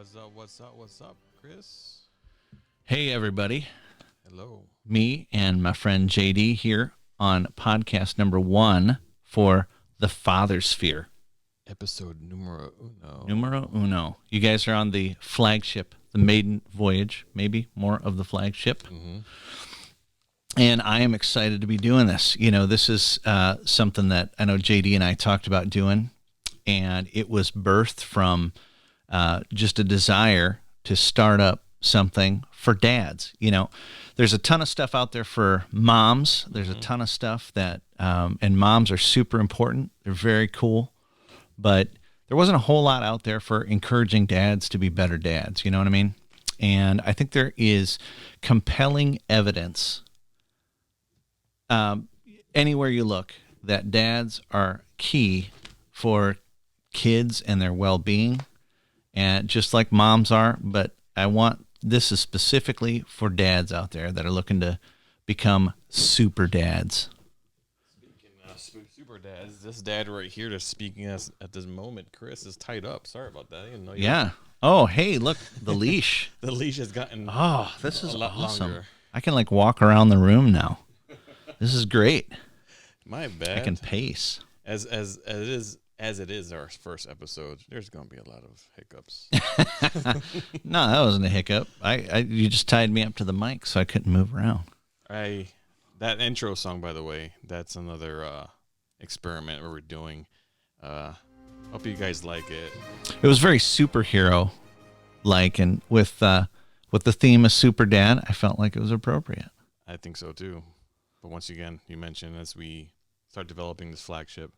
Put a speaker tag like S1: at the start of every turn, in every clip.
S1: What's up? What's up? What's up, Chris?
S2: Hey, everybody.
S1: Hello.
S2: Me and my friend JD here on podcast number 1 for the Fathersphere.
S1: Episode numero uno.
S2: Numero uno. You guys are on the flagship, the maiden voyage, maybe more of the flagship.
S1: Mm-hmm.
S2: And I am excited to be doing this. You know, this is something that I know JD and I talked about doing, and it was birthed from just a desire to start up something for dads. You know, there's a ton of stuff out there for moms. There's a ton of stuff that, and moms are super important. They're very cool, but there wasn't a whole lot out there for encouraging dads to be better dads. You know what I mean? And I think there is compelling evidence anywhere you look that dads are key for kids and their well-being, and just like moms are. But this is specifically for dads out there that are looking to become super dads.
S1: Speaking of super dads, this dad right here that's speaking us at this moment, Chris, is tied up. Sorry about that. I didn't know you.
S2: Yeah. Oh, hey, look, the leash.
S1: The leash has gotten
S2: This is
S1: a lot
S2: awesome.
S1: longer.
S2: I can walk around the room now. This is great.
S1: My bad.
S2: I can pace.
S1: As it is our first episode, there's gonna be a lot of hiccups.
S2: No, that wasn't a hiccup. You just tied me up to the mic so I couldn't move around.
S1: That intro song, by the way, that's another experiment where we're doing. Hope you guys like it.
S2: It was very superhero like, and with the theme of super dad, I felt like it was appropriate.
S1: I think so too. But once again, you mentioned as we start developing this flagship,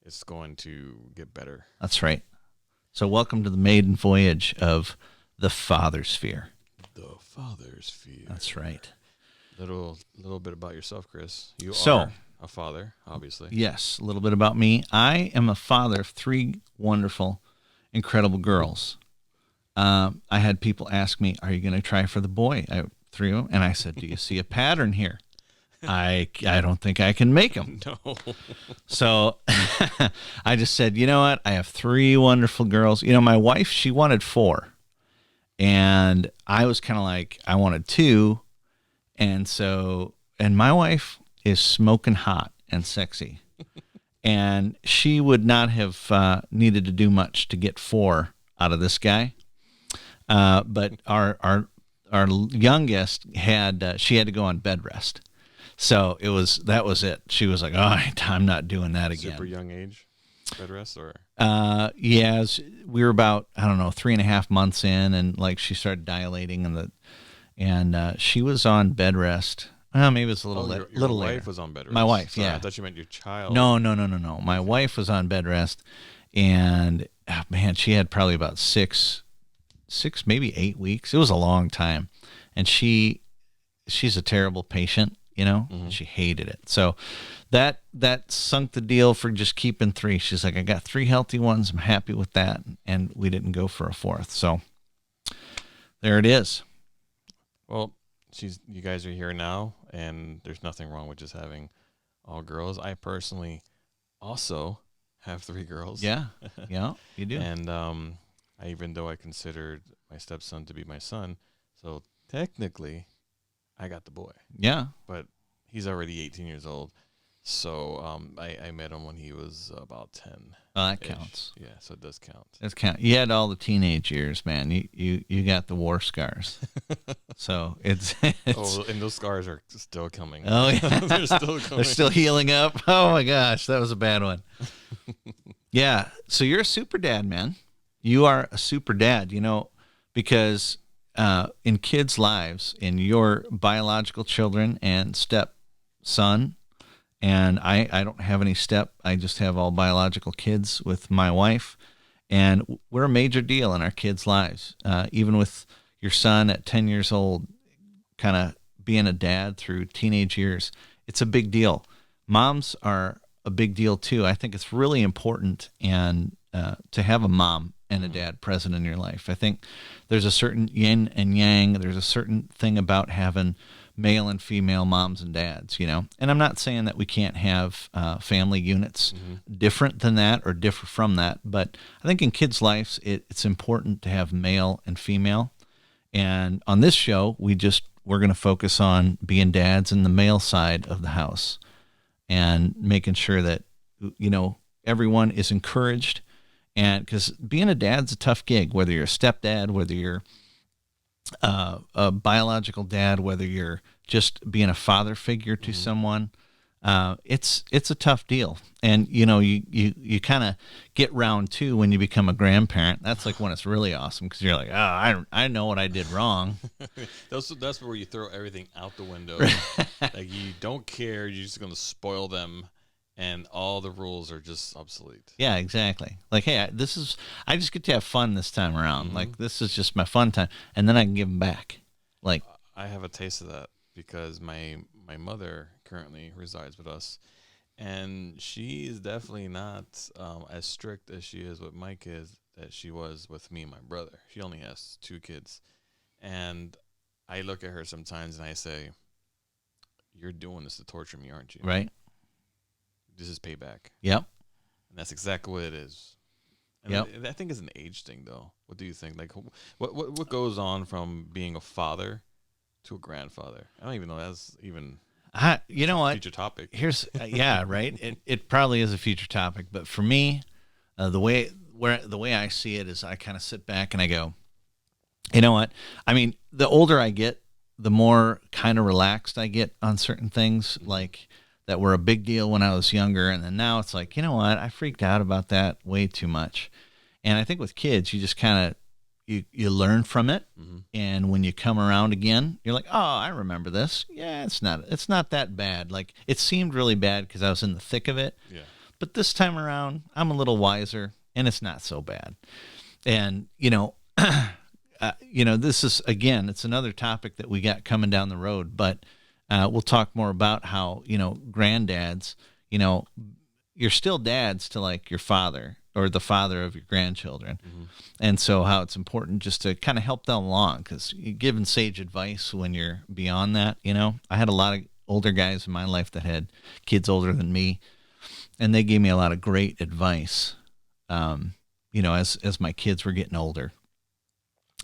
S1: it's going to get better.
S2: That's right. So welcome to the maiden voyage of the Fathersphere.
S1: The Fathersphere.
S2: That's right.
S1: Little bit about yourself, Chris. You
S2: So,
S1: are a father, obviously.
S2: Yes, a little bit about me. I am a father of 3 wonderful, incredible girls. I had people ask me, "Are you going to try for the boy?" I have 3 of them, and I said, "Do you see a pattern here?" I don't think I can make them.
S1: No.
S2: So I just said, you know what? I have 3 wonderful girls. You know, my wife, she wanted 4. And I was kind of like, I wanted 2. And my wife is smoking hot and sexy. And she would not have needed to do much to get 4 out of this guy. But our youngest she had to go on bed rest. So that was it. She was like, "Oh, I'm not doing that again."
S1: Super young age, bed rest, or?
S2: Yeah, we were about, I don't know, 3.5 months in, and like she started dilating, and she was on bed rest. Maybe it was a little
S1: your
S2: later.
S1: wife was on bed rest.
S2: My wife,
S1: Sorry,
S2: yeah.
S1: I thought you meant your child.
S2: No. My wife was on bed rest, and man, she had probably about 6, maybe 8 weeks. It was a long time, and she's a terrible patient. You know, She hated it. So that sunk the deal for just keeping 3. She's like, "I got 3 healthy ones. I'm happy with that." And we didn't go for a 4th. So there it is.
S1: Well, you guys are here now, and there's nothing wrong with just having all girls. I personally also have 3 girls.
S2: Yeah, you do.
S1: And even though I considered my stepson to be my son, so technically I got the boy.
S2: Yeah.
S1: But he's already 18 years old. So I met him when he was about 10.
S2: Oh, that counts.
S1: Yeah, so it does count.
S2: That's count. You had all the teenage years, man. You got the war scars. So it's
S1: and those scars are still coming.
S2: Oh, yeah.
S1: They're still coming.
S2: They're still healing up. Oh, my gosh. That was a bad one. Yeah. So you're a super dad, man. You are a super dad, because in kids' lives, in your biological children and stepson, and I don't have any I just have all biological kids with my wife, and we're a major deal in our kids' lives. Even with your son at 10 years old, kind of being a dad through teenage years, it's a big deal. Moms are a big deal too. I think it's really important and to have a mom and a dad present in your life. I think there's a certain yin and yang. There's a certain thing about having male and female moms and dads, you know. And I'm not saying that we can't have family units different than that or differ from that, but I think in kids' lives, it's important to have male and female. And on this show, we're going to focus on being dads in the male side of the house and making sure that, you know, everyone is encouraged. And because being a dad's a tough gig, whether you're a stepdad, whether you're a biological dad, whether you're just being a father figure to someone, it's a tough deal. And you know, you kind of get round two when you become a grandparent. That's like when it's really awesome because you're like, oh, I know what I did wrong.
S1: That's where you throw everything out the window. Like you don't care. You're just gonna spoil them, and all the rules are just obsolete.
S2: Yeah, exactly. Like, hey, I just get to have fun this time around. Like, this is just my fun time, and then I can give them back. Like,
S1: I have a taste of that because my mother currently resides with us, and she is definitely not as strict as she is with my kids that she was with me and my brother. She only has 2 kids, and I look at her sometimes and I say, "You're doing this to torture me, aren't you?"
S2: right?
S1: This is payback.
S2: Yep.
S1: And that's exactly what it is. And
S2: Yep.
S1: I think it's an age thing, though. What do you think? Like, what goes on from being a father to a grandfather? I don't even know that's even
S2: You know what?
S1: future topic.
S2: Here's yeah, right. It probably is a future topic, but for me, the way I see it is I kind of sit back and I go, you know what? I mean, the older I get, the more kind of relaxed I get on certain things, like that were a big deal when I was younger, and then now it's like, you know what? I freaked out about that way too much. And I think with kids, you just kind of you learn from it, and when you come around again, you're like, oh, I remember this. Yeah, it's not that bad. Like it seemed really bad because I was in the thick of it,
S1: Yeah.
S2: but this time around, I'm a little wiser, and it's not so bad. And you know, this is again, it's another topic that we got coming down the road, but we'll talk more about how, you know, granddads, you know, you're still dads to like your father or the father of your grandchildren. And so how it's important just to kind of help them along because you're giving sage advice when you're beyond that. You know, I had a lot of older guys in my life that had kids older than me, and they gave me a lot of great advice, you know, as my kids were getting older.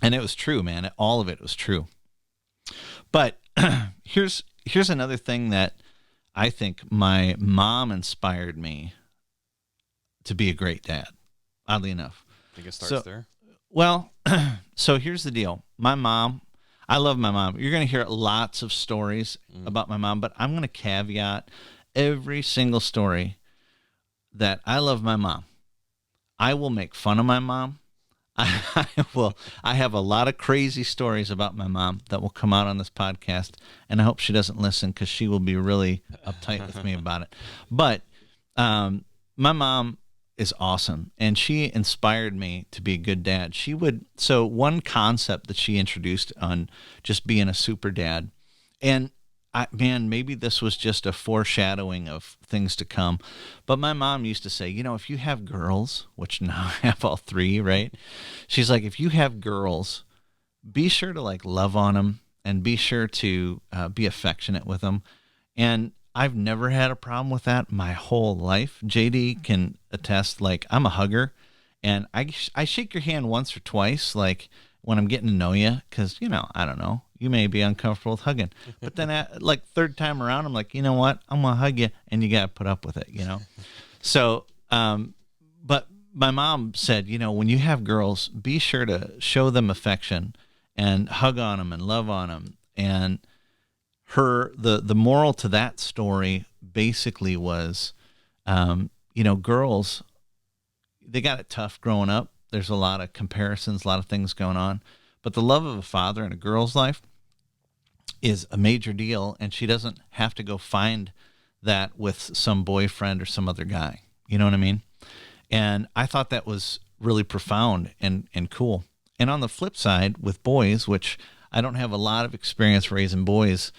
S2: And it was true, man. All of it was true. But here's another thing that I think my mom inspired me to be a great dad, oddly enough.
S1: I think it starts there.
S2: Well, so here's the deal. My mom, I love my mom. You're going to hear lots of stories about my mom, but I'm going to caveat every single story that I love my mom. I will make fun of my mom. I have a lot of crazy stories about my mom that will come out on this podcast, and I hope she doesn't listen because she will be really uptight with me about it. But my mom is awesome, and she inspired me to be a good dad. So one concept that she introduced on just being a super dad, and maybe this was just a foreshadowing of things to come, but my mom used to say, you know, if you have girls, which now I have all 3, right? She's like, if you have girls, be sure to like love on them and be sure to be affectionate with them. And I've never had a problem with that my whole life. JD can attest, like I'm a hugger, and I shake your hand once or twice, like when I'm getting to know you, because, you know, I don't know, you may be uncomfortable with hugging. But then like 3rd time around, I'm like, you know what? I'm going to hug you, and you got to put up with it, you know? So, but my mom said, you know, when you have girls, be sure to show them affection and hug on them and love on them. And the moral to that story basically was, you know, girls, they got it tough growing up. There's a lot of comparisons, a lot of things going on. But the love of a father in a girl's life is a major deal, and she doesn't have to go find that with some boyfriend or some other guy. You know what I mean? And I thought that was really profound and cool. And on the flip side, with boys, which I don't have a lot of experience raising boys,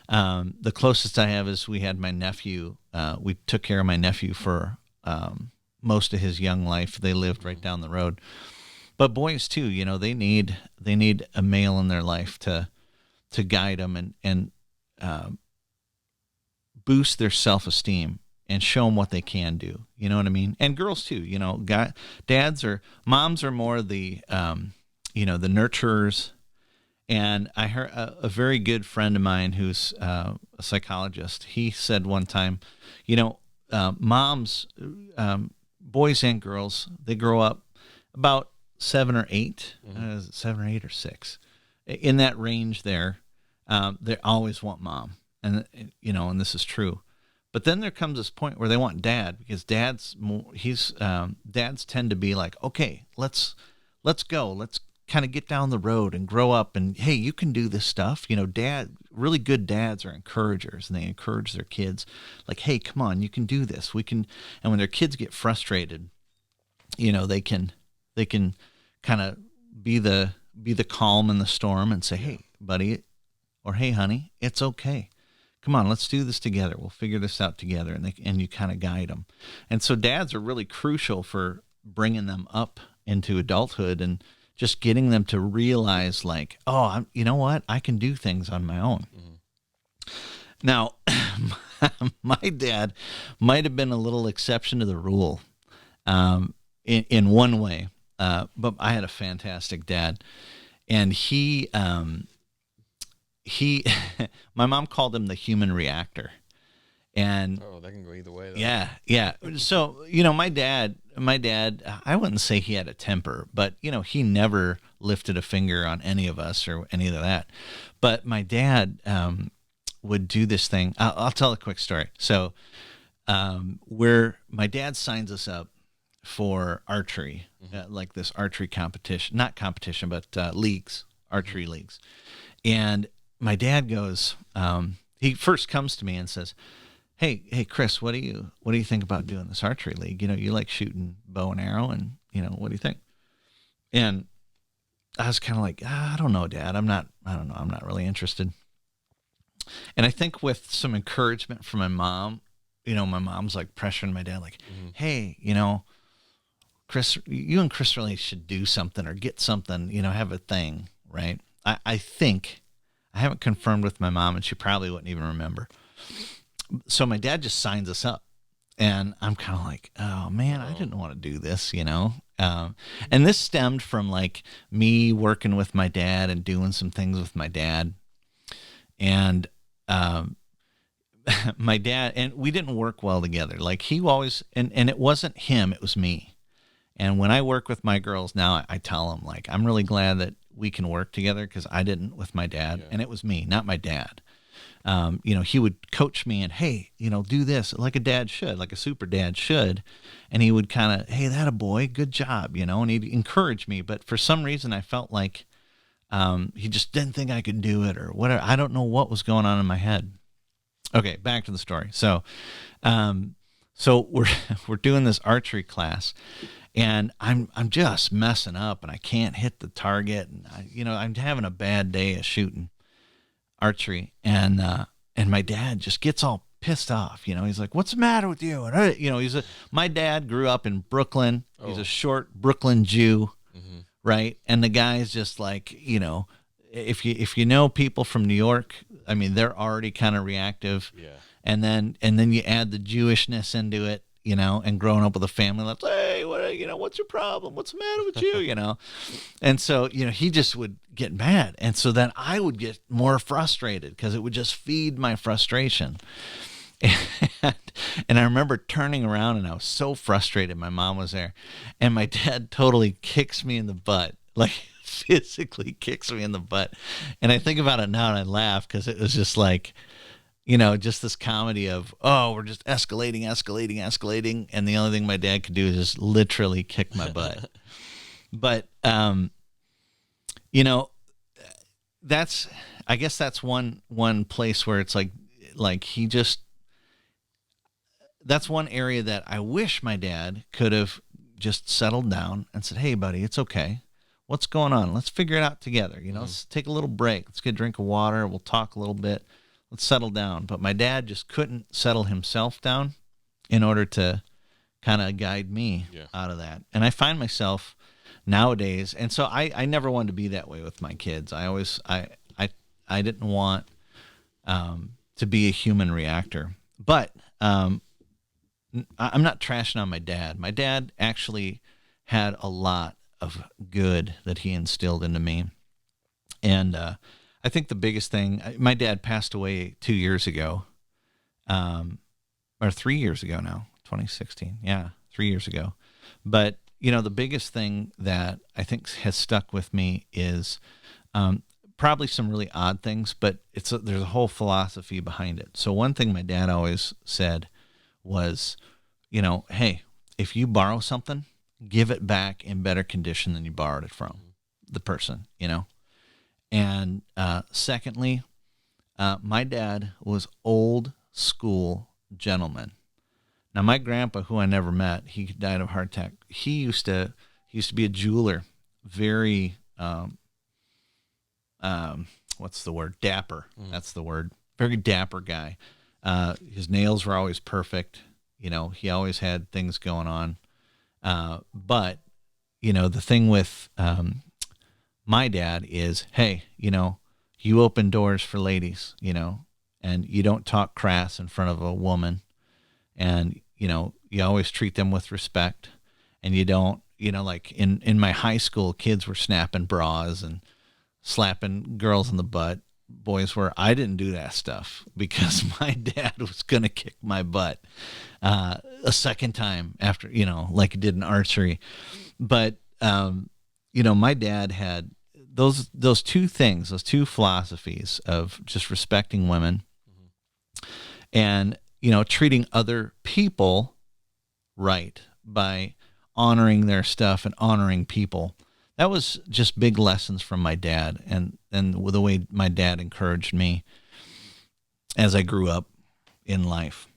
S2: the closest I have is we had my nephew. We took care of my nephew for most of his young life. They lived right down the road. But boys too, you know, they need a male in their life to guide them and boost their self-esteem and show them what they can do. You know what I mean? And girls too. Moms are more the the nurturers. And I heard a very good friend of mine who's a psychologist. He said one time, moms, boys and girls, they grow up about 7 or 8, 7 or 8 or 6, in that range there. They always want mom, and and this is true. But then there comes this point where they want dad, because dads tend to be like, okay, let's go, let's kind of get down the road and grow up, and hey, you can do this stuff. Really good dads are encouragers, and they encourage their kids like, hey, come on, you can do this, we can. And when their kids get frustrated, they can kind of be the calm in the storm and say, hey buddy, or hey honey, it's okay, come on, let's do this together, we'll figure this out together. And you kind of guide them. And so dads are really crucial for bringing them up into adulthood and just getting them to realize, like, oh, you know what? I can do things on my own. Mm-hmm. Now, my dad might have been a little exception to the rule in one way, but I had a fantastic dad. And he my mom called him the human reactor. And
S1: that can go either way, though.
S2: Yeah. So, my dad, I wouldn't say he had a temper, but, he never lifted a finger on any of us or any of that. But my dad would do this thing. I'll tell a quick story. So, where my dad signs us up for archery, like this archery competition, not competition, but leagues, archery leagues. And my dad goes, he first comes to me and says, Hey, Chris, what do you think about doing this archery league? You like shooting bow and arrow, and what do you think? And I was kind of like, I don't know, Dad. I don't know. I'm not really interested. And I think with some encouragement from my mom, my mom's like pressuring my dad, like, hey, Chris, you and Chris really should do something or get something, have a thing, right? I think, I haven't confirmed with my mom, and she probably wouldn't even remember. So my dad just signs us up, and I'm kind of like, oh man, I didn't want to do this, and this stemmed from like me working with my dad and doing some things with my dad. And my dad, and we didn't work well together. Like he always, and it wasn't him, it was me. And when I work with my girls now, I tell them, like, I'm really glad that we can work together, because I didn't with my dad, and it was me, not my dad. He would coach me and, hey, do this like a dad should, like a super dad should. And he would kind of, hey, that a boy, good job, and he'd encourage me. But for some reason, I felt like he just didn't think I could do it or whatever. I don't know what was going on in my head. Okay, back to the story. So we're doing this archery class, and I'm just messing up, and I can't hit the target, and I'm having a bad day of shooting archery, and my dad just gets all pissed off. He's like, what's the matter with you? And my dad grew up in Brooklyn. He's a short Brooklyn Jew, right? And the guy's just like, if you know people from New York, I mean, they're already kind of reactive.
S1: Yeah.
S2: And then you add the Jewishness into it, and growing up with a family that's, hey, what's your problem? What's the matter with you? And so, he just would get mad. And so then I would get more frustrated, because it would just feed my frustration. And I remember turning around, and I was so frustrated. My mom was there, and my dad totally kicks me in the butt, like physically kicks me in the butt. And I think about it now and I laugh, because it was just like, just this comedy of, oh, we're just escalating. And the only thing my dad could do is just literally kick my butt. But, I guess that's one place where it's like he just, that's one area that I wish my dad could have just settled down and said, hey buddy, it's okay. What's going on? Let's figure it out together. Let's take a little break. Let's get a drink of water. We'll talk a little bit. Let's settle down. But my dad just couldn't settle himself down in order to kind of guide me out of that. And I find myself nowadays, and so I never wanted to be that way with my kids. I didn't want to be a human reactor. But I'm not trashing on my dad. My dad actually had a lot of good that he instilled into me. And I think the biggest thing, my dad passed away 2 years ago, or 3 years ago now, 2016. Yeah, 3 years ago. But, the biggest thing that I think has stuck with me is probably some really odd things, but there's a whole philosophy behind it. So one thing my dad always said was, hey, if you borrow something, give it back in better condition than you borrowed it from the person, And secondly, my dad was old school gentleman. Now, my grandpa, who I never met, he died of heart attack. He used to be a jeweler, very what's the word? Dapper. That's the word. Very dapper guy. His nails were always perfect. He always had things going on. But the thing with my dad is, hey, you open doors for ladies, and you don't talk crass in front of a woman, and you always treat them with respect, and you don't, like in my high school, kids were snapping bras and slapping girls in the butt. Boys were. I didn't do that stuff because my dad was going to kick my butt a second time after, like he did in archery. But, my dad had those two things, those two philosophies of just respecting women and, treating other people right by honoring their stuff and honoring people. That was just big lessons from my dad and the way my dad encouraged me as I grew up in life.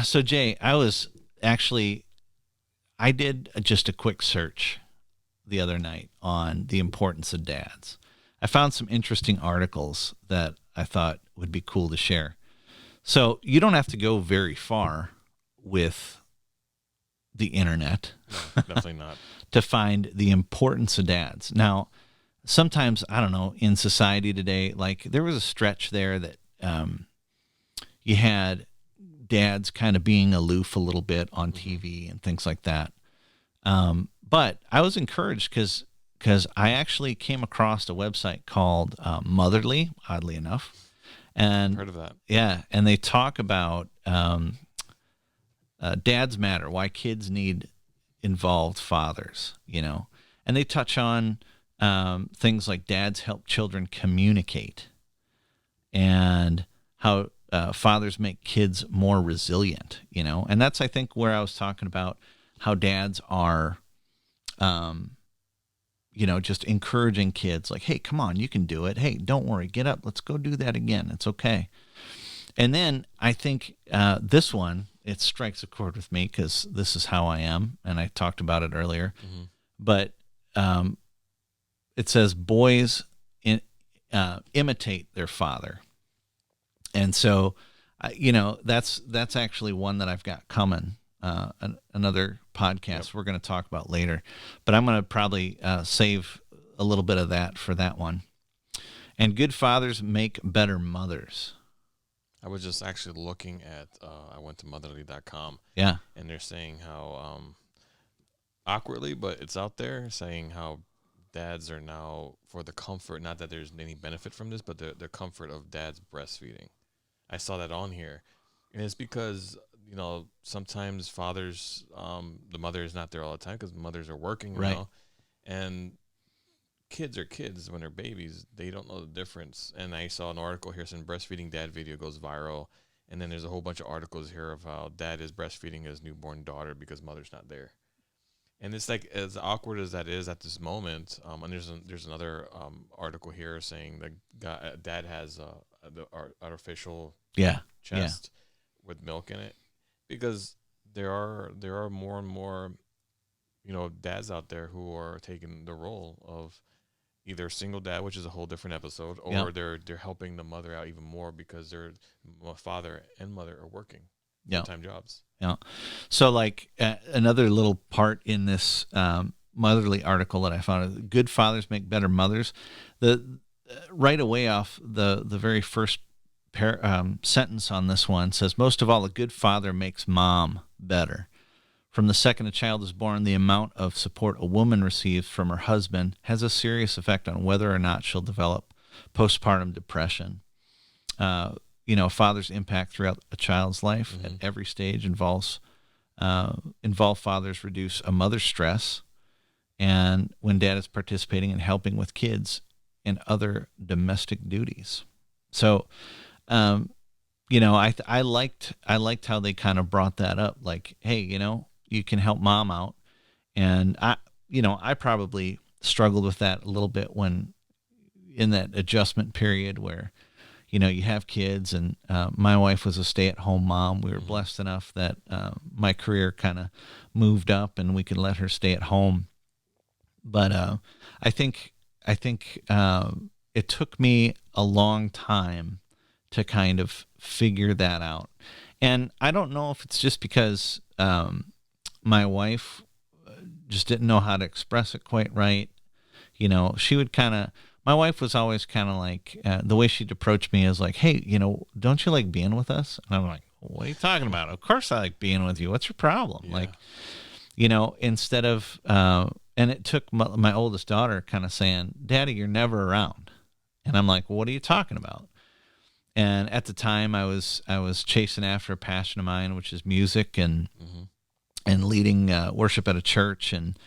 S2: So Jay, I did just a quick search the other night on the importance of dads. I found some interesting articles that I thought would be cool to share. So you don't have to go very far with the internet.
S1: No, definitely not.
S2: To find the importance of dads. Now, sometimes, I don't know, in society today, like there was a stretch there that you had dads kind of being aloof a little bit on TV and things like that. But I was encouraged because I actually came across a website called Motherly, oddly enough. And
S1: heard of that.
S2: Yeah, and they talk about dads matter, why kids need involved fathers, and they touch on things like dads help children communicate and how fathers make kids more resilient, and that's, I think, where I was talking about how dads are, just encouraging kids like, hey, come on, you can do it. Hey, don't worry, get up. Let's go do that again. It's okay. And then I think this one, it strikes a chord with me because this is how I am, and I talked about it earlier. Mm-hmm. But it says boys imitate their father, and so that's actually one that I've got coming. Another podcast we're going to talk about later, but I'm going to probably save a little bit of that for that one. And good fathers make better mothers.
S1: I was just actually looking at, I went to motherly.com.
S2: Yeah.
S1: And they're saying how, awkwardly, but it's out there, saying how dads are now, for the comfort, not that there's any benefit from this, but the comfort of dads breastfeeding. I saw that on here. And it's because, sometimes fathers, the mother is not there all the time because mothers are working,
S2: right.
S1: And kids are kids when they're babies. They don't know the difference. And I saw an article here saying breastfeeding dad video goes viral. And then there's a whole bunch of articles here of how dad is breastfeeding his newborn daughter because mother's not there. And it's like, as awkward as that is at this moment, and there's another article here saying that dad has the artificial chest with milk in it, because there are more and more, dads out there who are taking the role of either single dad, which is a whole different episode, or they're helping the mother out even more because their father and mother are working full-time jobs.
S2: Yeah. So like another little part in this Motherly article that I found, good fathers make better mothers. right away off the very first sentence on this one says, most of all, a good father makes mom better. From the second a child is born, the amount of support a woman receives from her husband has a serious effect on whether or not she'll develop postpartum depression. A father's impact throughout a child's life at every stage involve fathers reduce a mother's stress, and when dad is participating in helping with kids and other domestic duties. So, I liked how they kind of brought that up. Like, hey, you can help mom out, and I probably struggled with that a little bit when in that adjustment period where you have kids, and my wife was a stay-at-home mom. We were blessed enough that my career kind of moved up and we could let her stay at home. But I think it took me a long time to kind of figure that out. And I don't know if it's just because my wife just didn't know how to express it quite right. She would my wife was always kind of like, the way she'd approach me is like, hey, don't you like being with us? And I'm like, what are you talking about? Of course I like being with you. What's your problem?
S1: Yeah.
S2: Like, instead of, and it took my oldest daughter kind of saying, Daddy, you're never around. And I'm like, well, what are you talking about? And at the time I was chasing after a passion of mine, which is music and leading worship at a church. And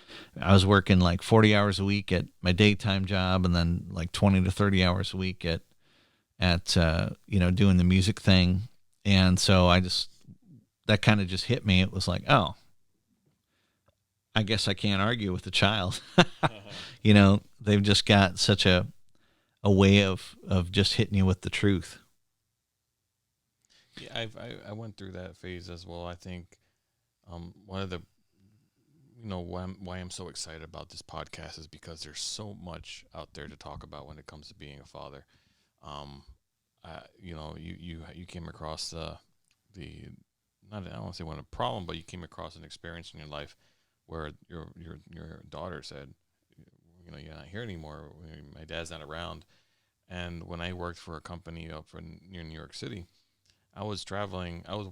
S2: I was working like 40 hours a week at my daytime job, and then like 20 to 30 hours a week at doing the music thing. And so that kind of just hit me. It was like, oh, I guess I can't argue with the child. They've just got such a way of just hitting you with the truth.
S1: Yeah, I went through that phase as well. I think one of the why I'm so excited about this podcast is because there's so much out there to talk about when it comes to being a father. You came across the not, I don't want to say one a problem, but you came across an experience in your life where your daughter said, you're not here anymore. My dad's not around. And when I worked for a company up near New York City, I was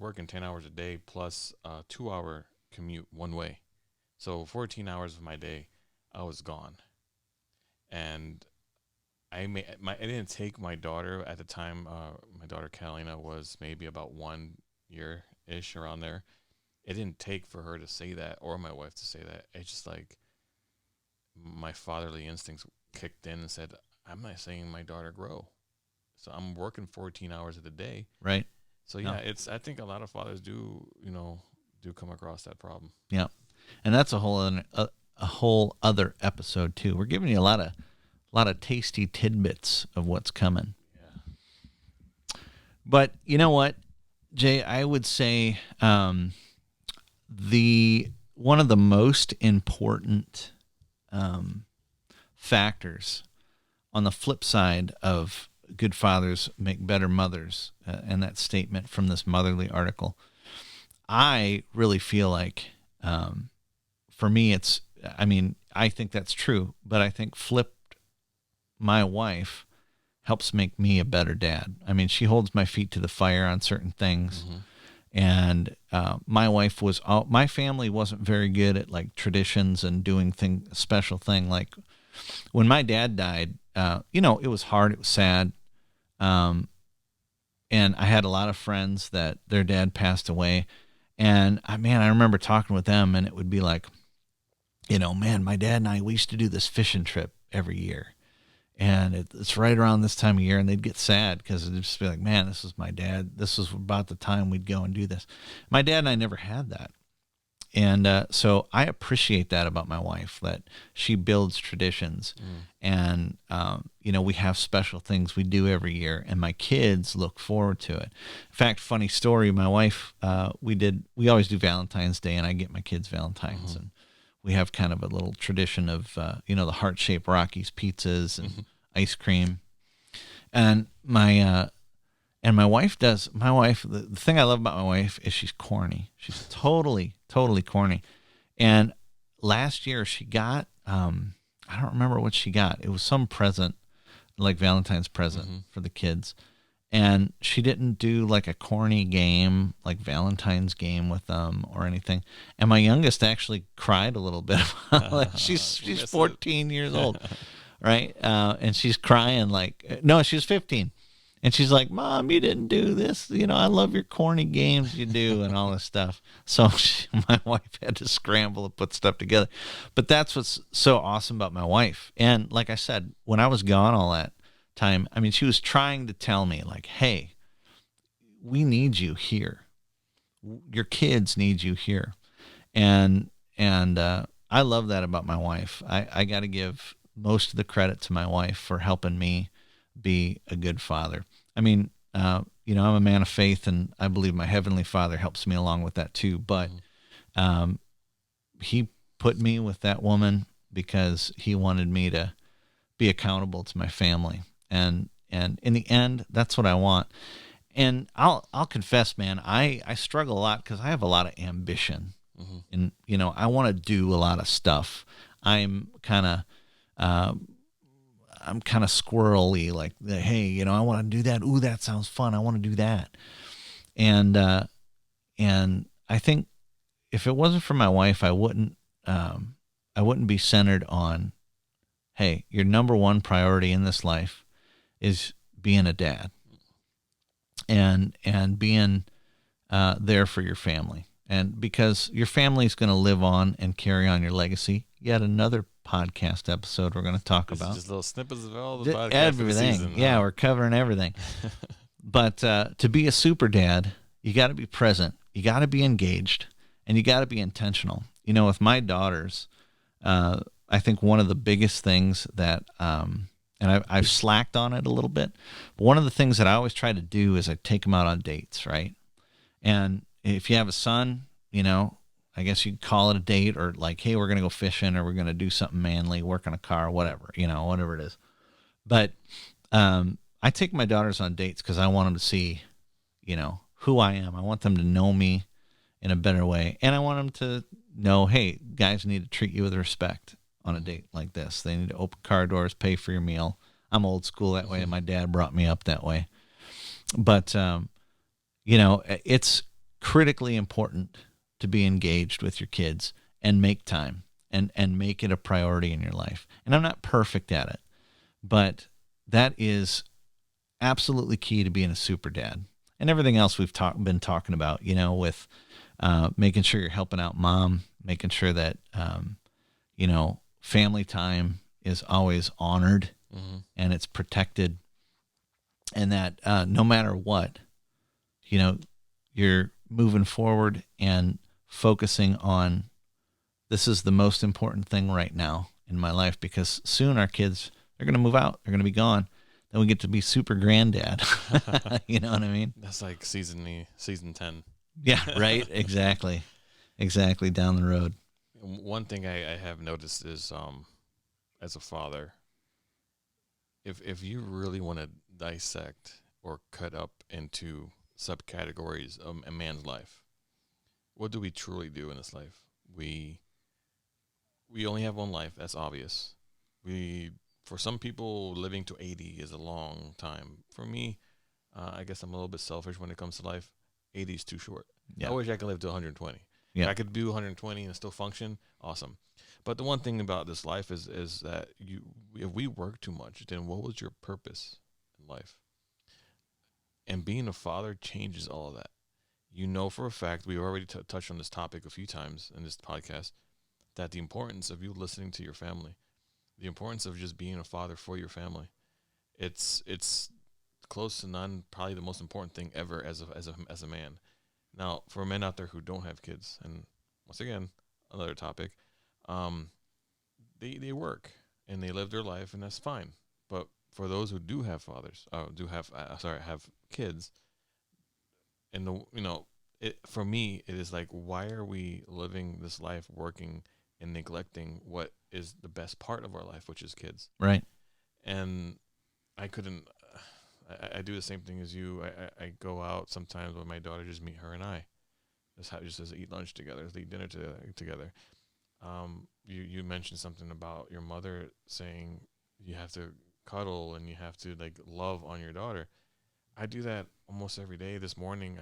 S1: working 10 hours a day plus a 2-hour commute one way. So 14 hours of my day, I was gone. And I didn't take my daughter at the time. My daughter Catalina was maybe about 1 year-ish, around there. It didn't take for her to say that, or my wife to say that. It's just like my fatherly instincts kicked in and said, I'm not saying my daughter grow. So I'm working 14 hours of the day.
S2: Right.
S1: So yeah, I think a lot of fathers do come across that problem.
S2: Yeah. And that's a whole other episode too. We're giving you a lot of tasty tidbits of what's coming.
S1: Yeah.
S2: But you know what, Jay, I would say one of the most important factors on the flip side of good fathers make better mothers, and that statement from this motherly article, I really feel like for me I think that's true, but I think flipped, my wife helps make me a better dad. I mean, she holds my feet to the fire on certain things. And my wife my family wasn't very good at like traditions and doing special thing. Like when my dad died, it was hard. It was sad. And I had a lot of friends that their dad passed away. And I remember talking with them, and it would be like, man, my dad and I, we used to do this fishing trip every year. And it's right around this time of year, and they'd get sad because it'd just be like, man, this is my dad. This was about the time we'd go and do this. My dad and I never had that. And so I appreciate that about my wife, that she builds traditions. And, we have special things we do every year, and my kids look forward to it. In fact, funny story, my wife, we always do Valentine's Day, and I get my kids Valentine's. And we have kind of a little tradition of, the heart-shaped Rockies pizzas and ice cream. And my wife the thing I love about my wife is she's corny. She's totally corny. And last year she got, I don't remember what she got. It was some present, like Valentine's present
S1: Mm-hmm.
S2: for the kids. And she didn't do like a corny game, like Valentine's game with them or anything. And my youngest actually cried a little bit. Like
S1: You
S2: she's
S1: miss it.
S2: 14 years old, right? And she's crying like, no, she was 15. And she's like, Mom, you didn't do this. You know, I love your corny games you do and all this stuff. So my wife had to scramble to put stuff together. But that's what's so awesome about my wife. And like I said, when I was gone all that time, I mean, she was trying to tell me, like, hey, we need you here. Your kids need you here. And I love that about my wife. I got to give most of the credit to my wife for helping me be a good father. I mean, I'm a man of faith, and I believe my heavenly Father helps me along with that too. But
S1: Mm-hmm.
S2: um, he put me with that woman because he wanted me to be accountable to my family, and in the end, that's what I want. And I'll confess, man, I struggle a lot because I have a lot of ambition,
S1: Mm-hmm.
S2: and I want to do a lot of stuff. I'm kind of uh, I'm kind of squirrely, like, hey, I want to do that. Ooh, that sounds fun. I want to do that. And and I think if it wasn't for my wife, I wouldn't be centered on, hey, your number one priority in this life is being a dad and being there for your family. And because your family is going to live on and carry on your legacy. Yet another podcast episode we're going to talk
S1: This is
S2: about.
S1: just little snippets of all the podcasts for the
S2: Everything.
S1: season.
S2: Yeah,
S1: Huh?
S2: we're covering everything. But to be a super dad, you got to be present, you got to be engaged, and you got to be intentional. With my daughters, I think one of the biggest things that, and I've slacked on it a little bit, but one of the things that I always try to do is I take them out on dates, right? And if you have a son, I guess you could call it a date, or like, hey, we're going to go fishing, or we're going to do something manly, work on a car, whatever, whatever it is. But I take my daughters on dates because I want them to see, who I am. I want them to know me in a better way. And I want them to know, hey, guys need to treat you with respect on a date like this. They need to open car doors, pay for your meal. I'm old school that way, and my dad brought me up that way. But, it's critically important to be engaged with your kids and make time and make it a priority in your life. And I'm not perfect at it, but that is absolutely key to being a super dad. And everything else we've been talking about, with making sure you're helping out mom, making sure that, family time is always honored
S1: Mm-hmm.
S2: and it's protected, and that no matter what, you're moving forward and focusing on, this is the most important thing right now in my life, because soon our kids are going to move out. They're going to be gone. Then we get to be super granddad. You know what I mean?
S1: That's like season 10.
S2: Yeah, right. Exactly. Exactly. Down the road.
S1: One thing I have noticed is, as a father, if you really want to dissect or cut up into subcategories of a man's life, what do we truly do in this life? We only have one life. That's obvious. We For some people, living to 80 is a long time. For me, I guess I'm a little bit selfish when it comes to life. 80 is too short. I
S2: Yeah.
S1: wish I could live to 120. If
S2: Yeah.
S1: I could do 120 and still function, awesome. But the one thing about this life is that if we work too much, then what was your purpose in life? And being a father changes all of that. For a fact, we already touched on this topic a few times in this podcast, that the importance of you listening to your family, the importance of just being a father for your family, it's close to none, probably the most important thing ever as a man. Now, for men out there who don't have kids, and once again, another topic, um, they work and they live their life, and that's fine. But for those who do have fathers, have kids, and for me, it is like, why are we living this life working and neglecting what is the best part of our life, which is kids?
S2: Right.
S1: And I couldn't. I do the same thing as you. I go out sometimes with my daughter, just meet her and I, just eat lunch together, just eat dinner together. You mentioned something about your mother saying you have to cuddle and you have to like love on your daughter. I do that almost every day. This morning,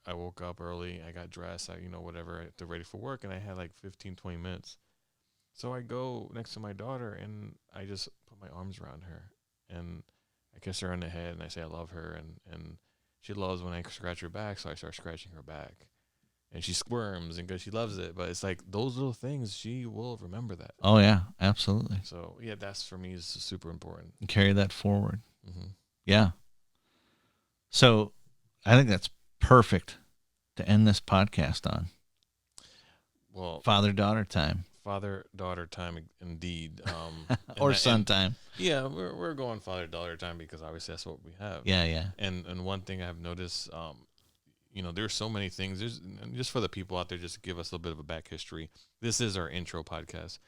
S1: I woke up early. I got dressed. I, whatever, to ready for work, and I had like 15, 20 minutes. So I go next to my daughter, and I just put my arms around her, and I kiss her on the head, and I say I love her, and she loves when I scratch her back, so I start scratching her back, and she squirms, and because she loves it. But it's like those little things, she will remember that.
S2: Oh yeah, absolutely.
S1: So yeah, that's for me is super important.
S2: And carry that forward.
S1: Mm-hmm.
S2: Yeah. So I think that's perfect to end this podcast on.
S1: Well,
S2: Father-daughter time.
S1: Father-daughter time, indeed.
S2: Or son time.
S1: Yeah, we're going father-daughter time because obviously that's what we have.
S2: Yeah, yeah.
S1: And one thing I've noticed, there's so many things. And just for the people out there, just to give us a little bit of a back history. This is our intro podcast.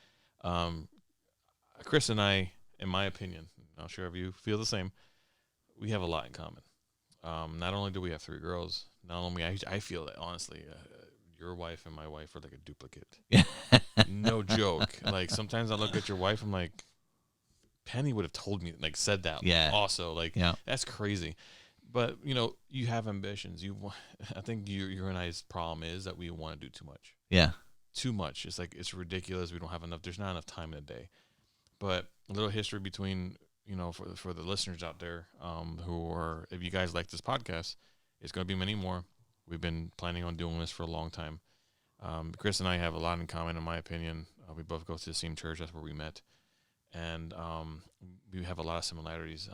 S1: Chris and I, in my opinion, I'm not sure if you feel the same, we have a lot in common. Not only do we have 3 girls, not only I feel that honestly, your wife and my wife are like a duplicate.
S2: Yeah.
S1: No joke. Like sometimes I look at your wife, I'm like, Penny would have told me, like said that.
S2: Yeah.
S1: Also, like
S2: Yeah.
S1: that's crazy. But you have ambitions. I think your and I's problem is that we want to do too much.
S2: Yeah.
S1: Too much. It's like it's ridiculous. We don't have enough. There's not enough time in a day. But a little history between for the listeners out there who are, if you guys like this podcast, it's going to be many more. We've been planning on doing this for a long time. Chris and I have a lot in common, in my opinion. We both go to the same church. That's where we met. And we have a lot of similarities.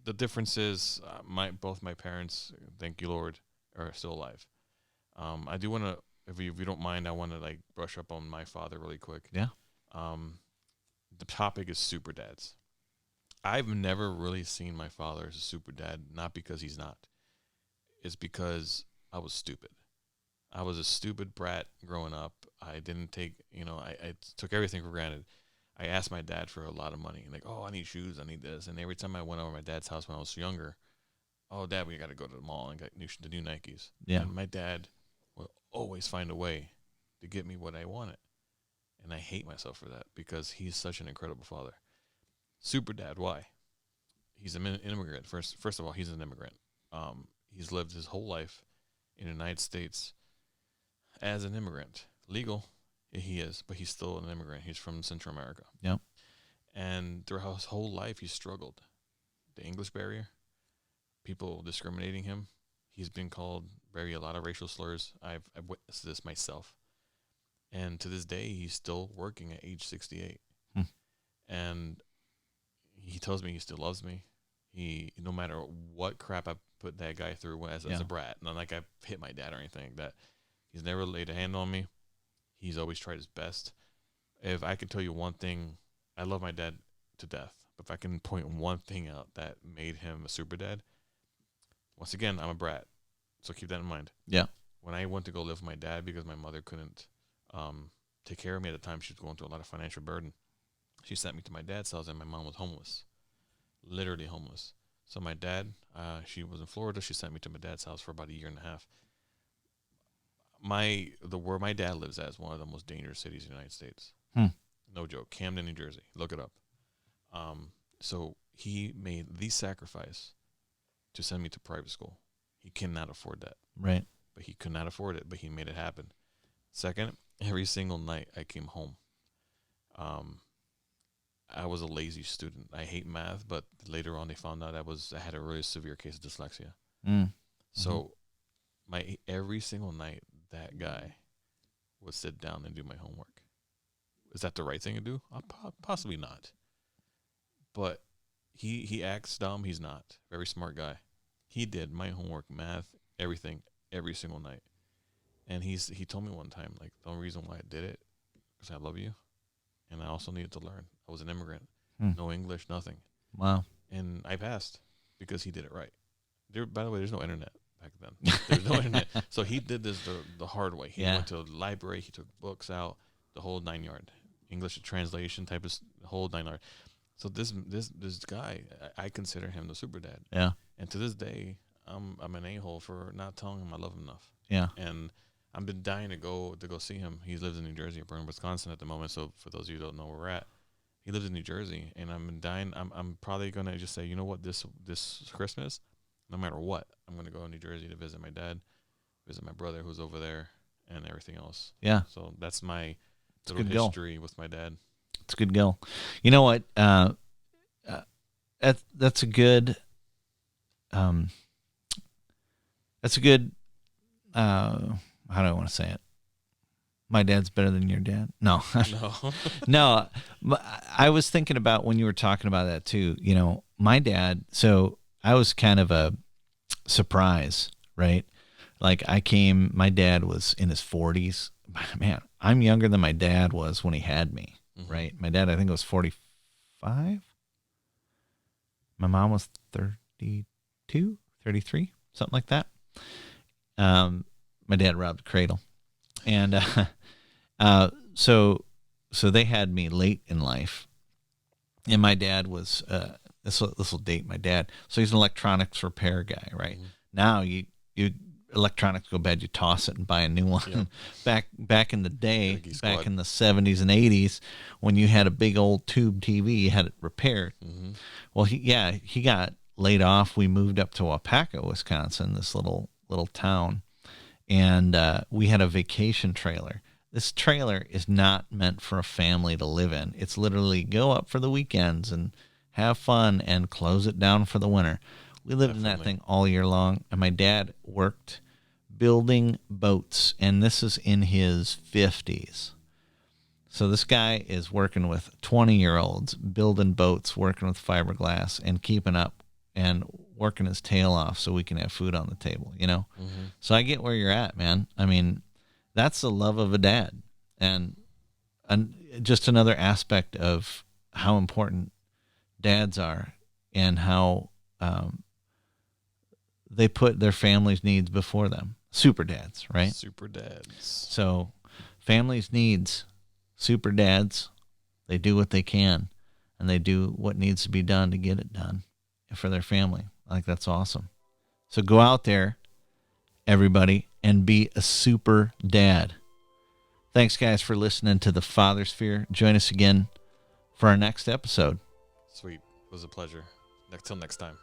S1: The difference is both my parents, thank you, Lord, are still alive. I do want to, if you don't mind, I want to like brush up on my father really quick.
S2: Yeah.
S1: The topic is super dads. I've never really seen my father as a super dad, not because he's not. It's because I was stupid. I was a stupid brat growing up. I didn't take, I took everything for granted. I asked my dad for a lot of money. Like, oh, I need shoes, I need this. And every time I went over my dad's house when I was younger, oh, Dad, we got to go to the mall and get the new Nikes.
S2: Yeah.
S1: And my dad will always find a way to get me what I wanted. And I hate myself for that because he's such an incredible father. Super dad, why? He's an immigrant. First of all, he's an immigrant. He's lived his whole life in the United States as an immigrant. Legal, he is, but he's still an immigrant. He's from Central America.
S2: Yep.
S1: And throughout his whole life, he's struggled. The English barrier, people discriminating him. He's been called a lot of racial slurs. I've witnessed this myself. And to this day, he's still working at age 68. And he tells me he still loves me. No matter what crap I put that guy through as a brat, not like I hit my dad or anything like that. He's never laid a hand on me. He's always tried his best. If I could tell you one thing, I love my dad to death. But if I can point one thing out that made him a super dad, once again, I'm a brat. So keep that in mind.
S2: Yeah.
S1: When I went to go live with my dad because my mother couldn't take care of me at the time, she was going through a lot of financial burden. She sent me to my dad's house, and my mom was homeless, literally homeless. So my dad, she was in Florida. She sent me to my dad's house for about a year and a half. Where my dad lives at is one of the most dangerous cities in the United States. No joke. Camden, New Jersey. Look it up. So he made the sacrifice to send me to private school. He cannot afford that.
S2: Right.
S1: But he could not afford it, but he made it happen. Second, every single night I came home. I was a lazy student. I hate math, but later on they found out I had a really severe case of dyslexia. So every single night that guy would sit down and do my homework. Is that the right thing to do? Possibly not. But he acts dumb. He's not. Very smart guy. He did my homework, math, everything, every single night. And he told me one time, like, the only reason why I did it because I love you. And I also needed to learn. I was an immigrant. No English, nothing.
S2: Wow.
S1: And I passed because he did it right. By the way, there's no internet back then. There's no internet. So he did this the hard way. He went to the library. He took books out, the whole 9 yard. English translation type of whole 9 yard. So this guy, I consider him the super dad.
S2: Yeah.
S1: And to this day, I'm an a-hole for not telling him I love him enough.
S2: Yeah.
S1: And I've been dying to go see him. He lives in New Jersey, Bern, Wisconsin at the moment. So for those of you who don't know where we're at, he lives in New Jersey, and I'm dying. I'm probably gonna just say, you know what, this Christmas, no matter what, I'm gonna go to New Jersey to visit my dad, visit my brother who's over there, and everything else.
S2: Yeah,
S1: So that's my
S2: it's a
S1: little
S2: good goal.
S1: history with my dad.
S2: It's a good goal. You know what? Uh, that's a good. Um, that's a good. How do I want to say it? My dad's better than your dad. No,
S1: No.
S2: no. I was thinking about when you were talking about that too. You know, my dad. So I was kind of a surprise, right? Like I came. My dad was in his 40s. Man, I'm younger than my dad was when he had me.
S1: Hmm.
S2: Right? My dad, I think, was 45. My mom was 32, 33, something like that. My dad robbed a cradle, and uh, so so they had me late in life, and my dad was this will date my dad. So he's an electronics repair guy, right?
S1: Hmm.
S2: Now you electronics go bad, you toss it and buy a new one.
S1: Yep.
S2: Back in the
S1: Got a
S2: day,
S1: geek
S2: back
S1: squad.
S2: in the 70s and 80s, when you had a big old tube TV, you had it repaired.
S1: Hmm.
S2: Well, he got laid off. We moved up to Waupaca, Wisconsin, this little town, and we had a vacation trailer. This trailer is not meant for a family to live in. It's literally go up for the weekends and have fun and close it down for the winter. We lived in that
S1: Definitely.
S2: thing all year long, and my dad worked building boats, and this is in his 50s. So this guy is working with 20-year-olds, building boats, working with fiberglass, and keeping up and working his tail off so we can have food on the table, you know?
S1: Hmm.
S2: So I get where you're at, man. I mean, that's the love of a dad. And just another aspect of how important dads are and how they put their family's needs before them. Super dads, right?
S1: Super dads.
S2: So families' needs, super dads, they do what they can and they do what needs to be done to get it done for their family. I think that's awesome. So go out there, everybody, and be a super dad. Thanks, guys, for listening to the Fathersphere. Join us again for our next episode.
S1: Sweet. It was a pleasure. Till next time.